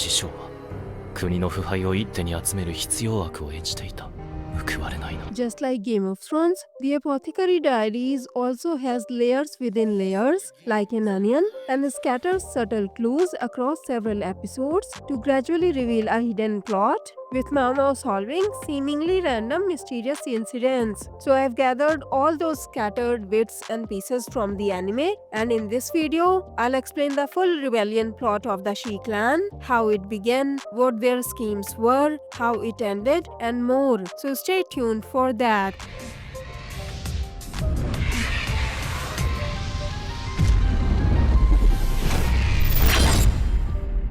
師匠は国の腐敗を一手に集める必要悪を演じていた。報われないな。 Just like Game of Thrones, the Apothecary Diaries also has layers within layers, like an onion, and scatters subtle clues across several episodes to gradually reveal a hidden plot, with Mao solving seemingly random mysterious incidents. So I've gathered all those scattered bits and pieces from the anime, and in this video, I'll explain the full rebellion plot of the Shi clan, how it began, what their schemes were, how it ended, and more. So stay tuned for that.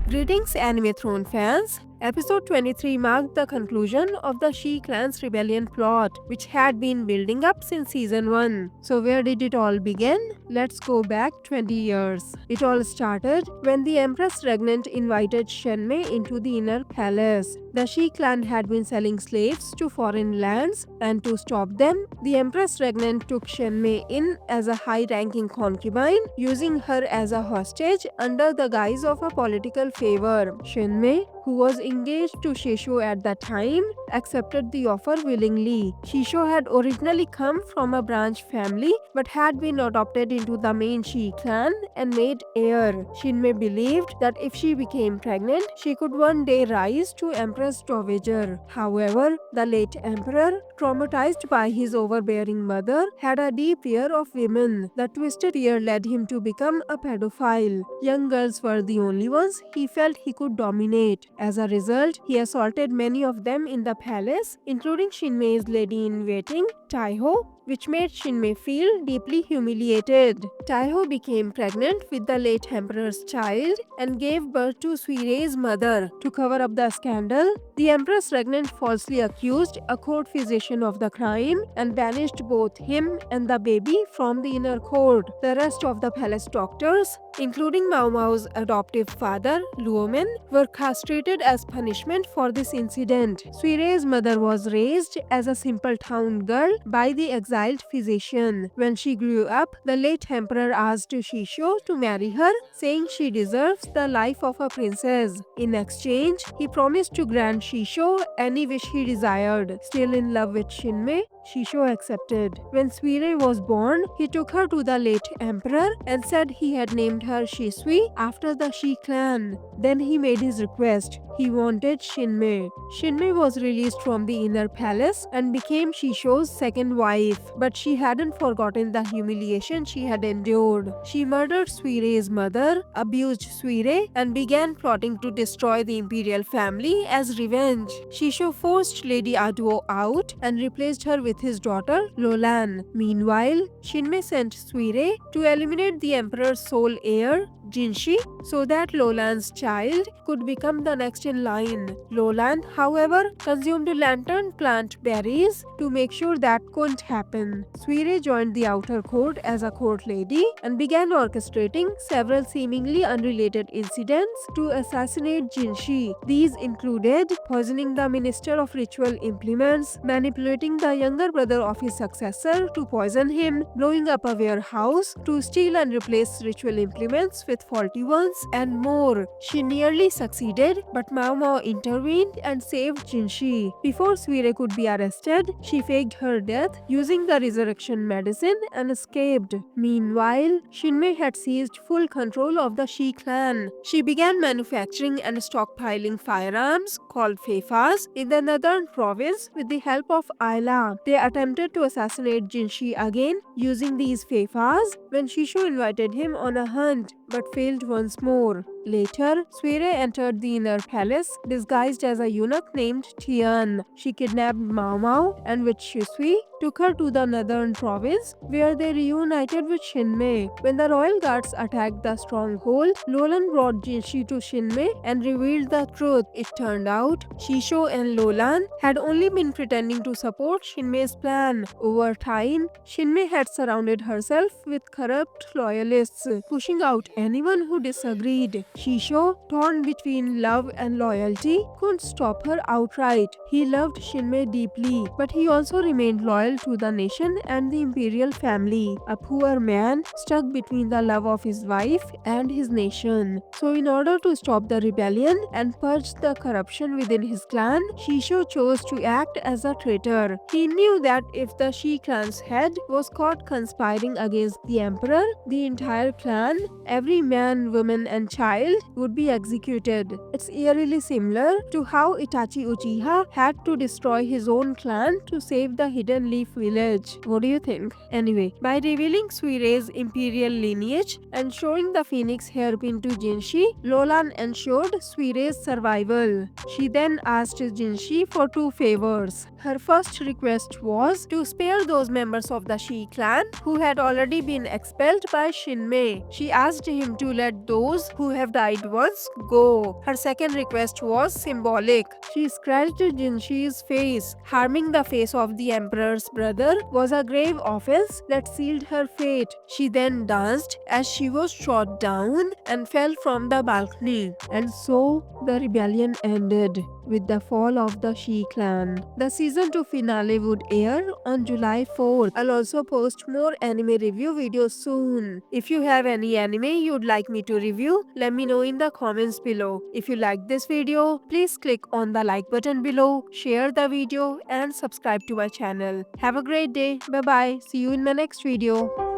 Greetings Anime Throne fans! Episode 23 marked the conclusion of the Shi clan's rebellion plot, which had been building up since season 1. So where did it all begin? Let's go back 20 years. It all started when the Empress Regnant invited Shinmei into the inner palace. The Shi clan had been selling slaves to foreign lands, and to stop them, the Empress Regnant took Shinmei in as a high-ranking concubine, using her as a hostage under the guise of a political favor. Shinmei, who was engaged to Shishou at that time, accepted the offer willingly. Shishou had originally come from a branch family but had been adopted into the main Shi clan and made heir. Shinmei believed that if she became pregnant, she could one day rise to Empress Dowager. However, the late emperor, traumatized by his overbearing mother, had a deep fear of women. The twisted fear led him to become a pedophile. Young girls were the only ones he felt he could dominate. As a result, he assaulted many of them in the palace, including Shinmei's lady-in-waiting, Taiho, which made Shinmei feel deeply humiliated. Taiho became pregnant with the late emperor's child and gave birth to Suirei's mother. To cover up the scandal, the Empress Regnant falsely accused a court physician of the crime and banished both him and the baby from the inner court. The rest of the palace doctors, including Mao Mao's adoptive father, Loulan, were castrated as punishment for this incident. Suirei's mother was raised as a simple town girl by the exiled physician. When she grew up, the late emperor asked Shishou to marry her, saying she deserves the life of a princess. In exchange, he promised to grant Shishou any wish he desired. Still in love with Shinmei, Shishou accepted. When Suirei was born, he took her to the late emperor and said he had named her Shisui after the Shi clan. Then he made his request. He wanted Shinmei. Shinmei was released from the inner palace and became Shishou's second wife, but she hadn't forgotten the humiliation she had endured. She murdered Suirei's mother, abused Suirei, and began plotting to destroy the imperial family as revenge. Shishou forced Lady Aduo out and replaced her with his daughter Loulan. Meanwhile, Shinmei sent Suirei to eliminate the emperor's sole heir, Jinshi, so that Loulan's child could become the next in line. Loulan, however, consumed lantern plant berries to make sure that couldn't happen. Suirei joined the outer court as a court lady and began orchestrating several seemingly unrelated incidents to assassinate Jinshi. These included poisoning the Minister of Ritual Implements, manipulating the younger brother of his successor to poison him, blowing up a warehouse to steal and replace ritual implements with faulty ones, and more. She nearly succeeded, but Mao intervened and saved Jinshi. Before Suirei could be arrested, she faked her death using the resurrection medicine and escaped. Meanwhile, Shinmei had seized full control of the Shi clan. She began manufacturing and stockpiling firearms called feifas in the northern province with the help of Ayla. They attempted to assassinate Jinshi again using these feifas when Shishou invited him on a hunt, but failed once more. Later, Suirei entered the inner palace disguised as a eunuch named Tian. She kidnapped Mao and with Shisui took her to the northern province where they reunited with Shinmei. When the royal guards attacked the stronghold, Loulan brought Jinshi to Shinmei and revealed the truth. It turned out Shishou and Loulan had only been pretending to support Shinmei's plan. Over time, Shinmei had surrounded herself with corrupt loyalists, pushing out anyone who disagreed. Shishou, torn between love and loyalty, couldn't stop her outright. He loved Shinmei deeply, but he also remained loyal to the nation and the imperial family, a poor man stuck between the love of his wife and his nation. So in order to stop the rebellion and purge the corruption within his clan, Shishou chose to act as a traitor. He knew that if the Shi clan's head was caught conspiring against the emperor, the entire clan, every man, woman and child would be executed. It's eerily similar to how Itachi Uchiha had to destroy his own clan to save the Hidden Leaf village. What do you think? Anyway, by revealing Suirei's imperial lineage and showing the phoenix hairpin to Jinshi, Loulan ensured Suirei's survival. She then asked Jinshi for two favors. Her first request was to spare those members of the Shi clan who had already been expelled by Shinmei. She asked him to let those who have died once go. Her second request was symbolic. She scratched Jinshi's face. Harming the face of the emperor's brother was a grave offense that sealed her fate. She then danced as she was shot down and fell from the balcony. And so the rebellion ended with the fall of the Shi clan. The season 2 finale would air on July 4th. I'll also post more anime review videos soon. If you have any anime you'd like me to review, let me know in the comments below. If you liked this video, please click on the like button below, share the video and subscribe to my channel. Have a great day. Bye bye. See you in my next video.